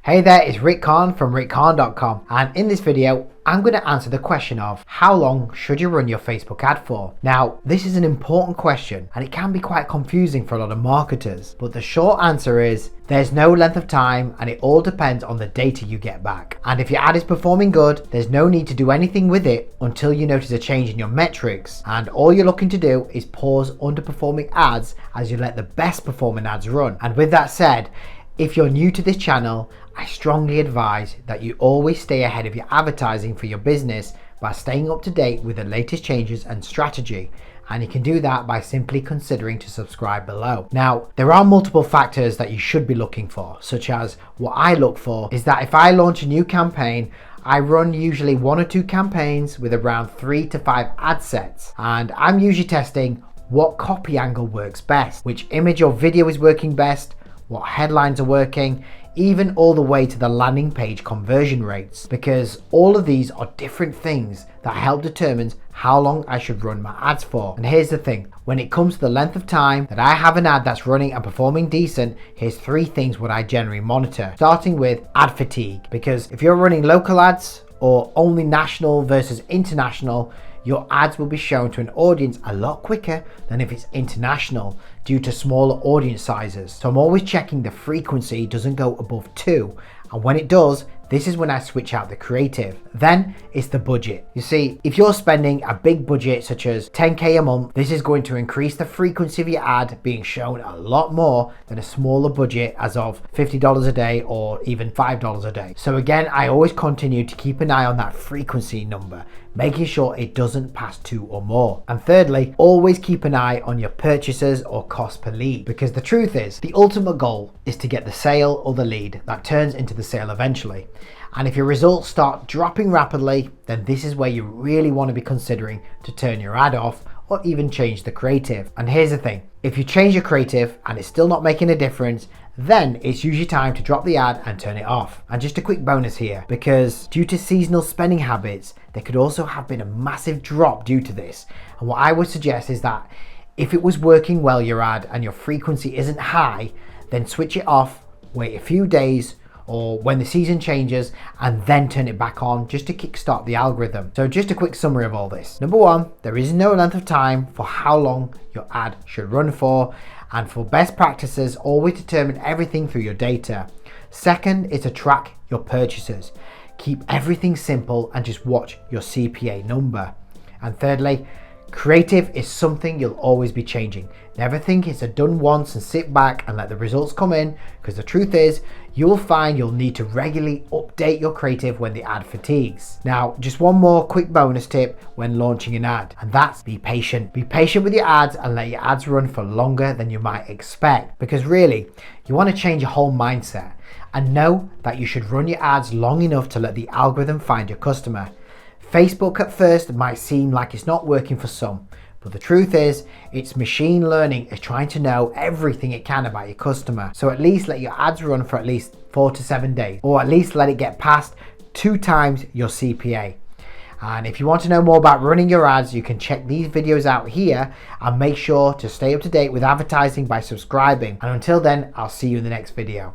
Hey there, it's Rick Khan from rickkarn.com, and in this video I'm going to answer the question of how long should you run your Facebook ad for? Now, this is an important question and it can be quite confusing for a lot of marketers, but the short answer is there's no length of time and it all depends on the data you get back. And if your ad is performing good, there's no need to do anything with it until you notice a change in your metrics, and all you're looking to do is pause underperforming ads as you let the best performing ads run. And with that said, if you're new to this channel, I strongly advise that you always stay ahead of your advertising for your business by staying up to date with the latest changes and strategy. And you can do that by simply considering to subscribe below. Now, there are multiple factors that you should be looking for, such as what I look for is that if I launch a new campaign, I run usually 1 or 2 campaigns with around 3 to 5 ad sets. And I'm usually testing what copy angle works best, which image or video is working best, what headlines are working, even all the way to the landing page conversion rates, because all of these are different things that help determine how long I should run my ads for. And here's the thing, when it comes to the length of time that I have an ad that's running and performing decent, here's 3 things what I generally monitor, starting with ad fatigue, because if you're running local ads or only national versus international, your ads will be shown to an audience a lot quicker than if it's international due to smaller audience sizes. So I'm always checking the frequency doesn't go above 2. And when it does, this is when I switch out the creative. Then it's the budget. You see, if you're spending a big budget such as 10K a month, this is going to increase the frequency of your ad being shown a lot more than a smaller budget as of $50 a day or even $5 a day. So again, I always continue to keep an eye on that frequency number, making sure it doesn't pass 2 or more. And thirdly, always keep an eye on your purchases or cost per lead, because the truth is the ultimate goal is to get the sale or the lead that turns into the sale eventually. And if your results start dropping rapidly, then this is where you really want to be considering to turn your ad off or even change the creative. And here's the thing, if you change your creative and it's still not making a difference, then it's usually time to drop the ad and turn it off. And just a quick bonus here, because due to seasonal spending habits, there could also have been a massive drop due to this. And what I would suggest is that if it was working well, your ad, and your frequency isn't high, then switch it off, wait a few days, or when the season changes, and then turn it back on just to kickstart the algorithm. So just a quick summary of all this. Number 1, there is no length of time for how long your ad should run for. And for best practices, always determine everything through your data. Second is to track your purchases. Keep everything simple and just watch your CPA number. And thirdly, creative is something you'll always be changing. Never think it's a done once and sit back and let the results come in, because the truth is you'll find you'll need to regularly update your creative when the ad fatigues. Now, just one more quick bonus tip when launching an ad, and that's be patient. Be patient with your ads and let your ads run for longer than you might expect, because really you want to change your whole mindset and know that you should run your ads long enough to let the algorithm find your customer. Facebook at first might seem like it's not working for some, but the truth is it's machine learning is trying to know everything it can about your customer. So at least let your ads run for at least 4 to 7 days, or at least let it get past 2 times your CPA. And if you want to know more about running your ads, you can check these videos out here, and make sure to stay up to date with advertising by subscribing. And until then, I'll see you in the next video.